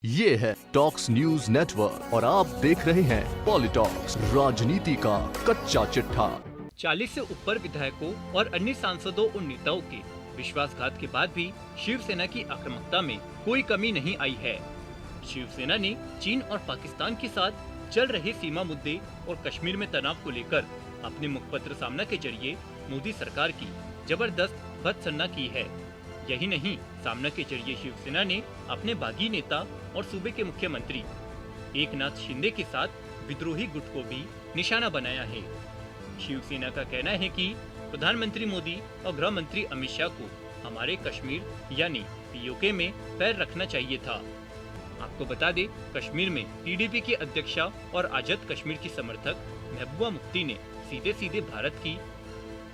ये है talks news network और आप देख रहे हैं पॉलिटॉक्स, राजनीति का कच्चा चिट्ठा। 40 से ऊपर विधायकों और अन्य सांसदों और नेताओं के विश्वासघात के बाद भी शिवसेना की आक्रामकता में कोई कमी नहीं आई है। शिवसेना ने चीन और पाकिस्तान के साथ चल रहे सीमा मुद्दे और कश्मीर में तनाव को लेकर अपने मुखपत्र सामना के जरिए मोदी सरकार की जबरदस्त भत्सना की है। यही नहीं, सामना के जरिए शिवसेना ने अपने बागी नेता और सूबे के मुख्यमंत्री एकनाथ शिंदे के साथ विद्रोही गुट को भी निशाना बनाया है। शिवसेना का कहना है कि प्रधानमंत्री मोदी और गृह मंत्री अमित शाह को हमारे कश्मीर यानी पीओके में पैर रखना चाहिए था। आपको बता दें, कश्मीर में टीडीपी की अध्यक्षा और आजाद कश्मीर की समर्थक महबूबा मुफ्ती ने सीधे सीधे भारत की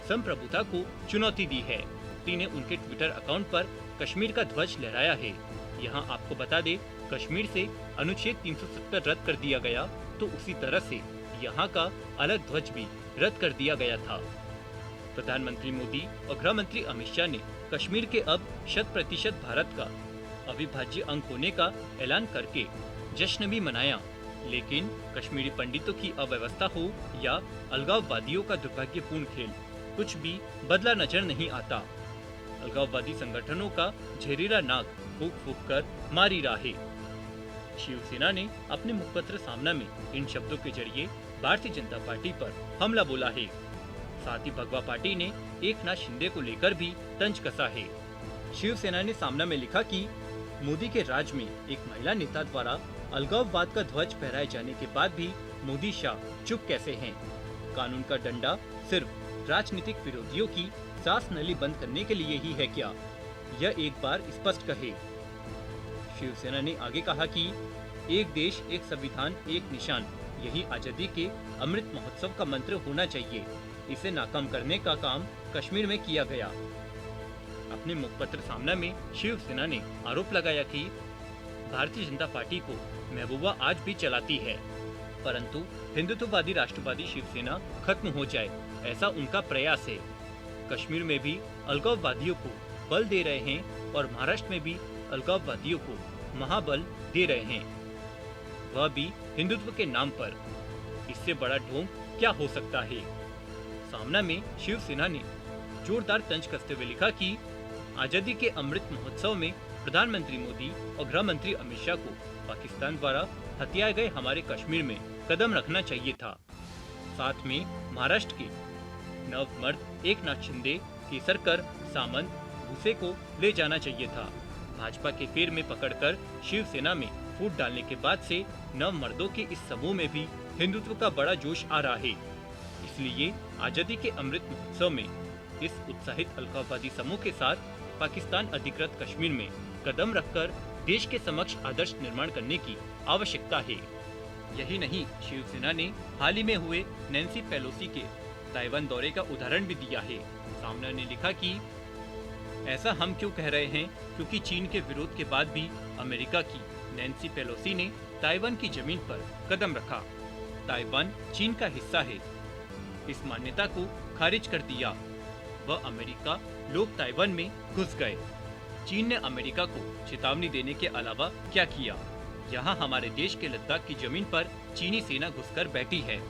संप्रभुता को चुनौती दी है। मुफ्ती ने उनके ट्विटर अकाउंट पर कश्मीर का ध्वज लहराया है। यहाँ आपको बता दें, कश्मीर से अनुच्छेद 370 रद्द कर दिया गया तो उसी तरह से यहाँ का अलग ध्वज भी रद्द कर दिया गया था। प्रधानमंत्री मोदी और गृह मंत्री अमित शाह ने कश्मीर के अब 100% भारत का अविभाज्य अंग होने का ऐलान करके जश्न भी मनाया, लेकिन कश्मीरी पंडितों की अव्यवस्था हो या अलगाववादियों का दुर्भाग्यपूर्ण खेल, कुछ भी बदला नजर नहीं आता। अलगाववादी संगठनों का जहरीला नाग फूंक फूंक कर मारी राहे। शिवसेना ने अपने मुखपत्र सामना में इन शब्दों के जरिए भारतीय जनता पार्टी पर हमला बोला है। साथ ही भगवा पार्टी ने एकनाथ शिंदे को लेकर भी तंज कसा है। शिवसेना ने सामना में लिखा कि मोदी के राज में एक महिला नेता द्वारा अलगाववाद का ध्वज फहराए जाने के बाद भी मोदी शाह चुप कैसे हैं? कानून का डंडा सिर्फ राजनीतिक विरोधियों की सांस नली बंद करने के लिए ही है क्या? यह एक बार स्पष्ट कहे। शिवसेना ने आगे कहा कि एक देश, एक संविधान, एक निशान, यही आजादी के अमृत महोत्सव का मंत्र होना चाहिए। इसे नाकाम करने का काम कश्मीर में किया गया। अपने मुखपत्र सामना में शिवसेना ने आरोप लगाया कि भारतीय जनता पार्टी को महबूबा आज भी चलाती है, परंतु हिंदुत्ववादी राष्ट्रवादी शिवसेना खत्म हो जाए, ऐसा उनका प्रयास है। कश्मीर में भी अलगाववादियों को बल दे रहे हैं और महाराष्ट्र में भी अलगाववादियों को महाबल दे रहे हैं, वह भी हिंदुत्व के नाम पर। इससे बड़ा ढोंग क्या हो सकता है? सामना में शिवसेना ने जोरदार तंज कसते हुए लिखा कि आजादी के अमृत महोत्सव में प्रधानमंत्री मोदी और गृह मंत्री अमित शाह को पाकिस्तान द्वारा हथियाए गए हमारे कश्मीर में कदम रखना चाहिए था। साथ में महाराष्ट्र के नवमर्द एकनाथ शिंदे, केसरकर, सामंत, भूसे को ले जाना चाहिए था। भाजपा के फेर में पकड़कर शिवसेना में फूट डालने के बाद से नवमर्दों के इस समूह में भी हिंदुत्व का बड़ा जोश आ रहा है। इसलिए आजादी के अमृत महोत्सव में इस उत्साहित अलगाववादी समूह के साथ पाकिस्तान अधिकृत कश्मीर में कदम रखकर देश के समक्ष आदर्श निर्माण करने की आवश्यकता है। यही नहीं, शिवसेना ने हाल ही में हुए नैन्सी पेलोसी के ताइवान दौरे का उदाहरण भी दिया है। सामना ने लिखा कि ऐसा हम क्यों कह रहे हैं, क्योंकि चीन के विरोध के बाद भी अमेरिका की नैन्सी पेलोसी ने ताइवान की जमीन पर कदम रखा। ताइवान चीन का हिस्सा है, इस मान्यता को खारिज कर दिया। वह अमेरिका लोग ताइवान में घुस गए। चीन ने अमेरिका को चेतावनी देने के अलावा क्या किया? यहाँ हमारे देश के लद्दाख की जमीन पर चीनी सेना घुसकर बैठी है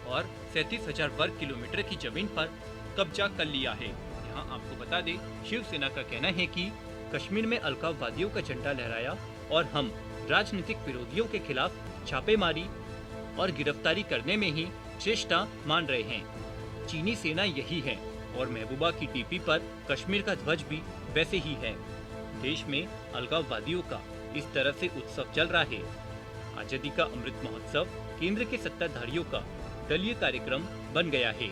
और 37,000 वर्ग किलोमीटर की जमीन पर कब्जा कर लिया है। यहाँ आपको बता दें, शिवसेना का कहना है कि कश्मीर में अलगाववादियों का झंडा लहराया और हम राजनीतिक विरोधियों के खिलाफ छापेमारी और गिरफ्तारी करने में ही श्रेष्ठता मान रहे हैं। चीनी सेना यही है और महबूबा की टीपी पर कश्मीर का ध्वज भी वैसे ही है। देश में अलगाववादियों का इस तरह से उत्सव चल रहा है। आजादी का अमृत महोत्सव केंद्र के सत्ताधारियों का दलीय कार्यक्रम बन गया है,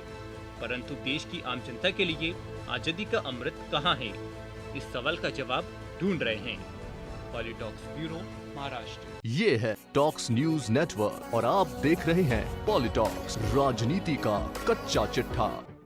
परंतु देश की आम जनता के लिए आजादी का अमृत कहाँ है? इस सवाल का जवाब ढूंढ रहे हैं। पॉलिटॉक्स ब्यूरो, महाराष्ट्र। ये है टॉक्स न्यूज नेटवर्क और आप देख रहे हैं पॉलिटॉक्स, राजनीति का कच्चा चिट्ठा।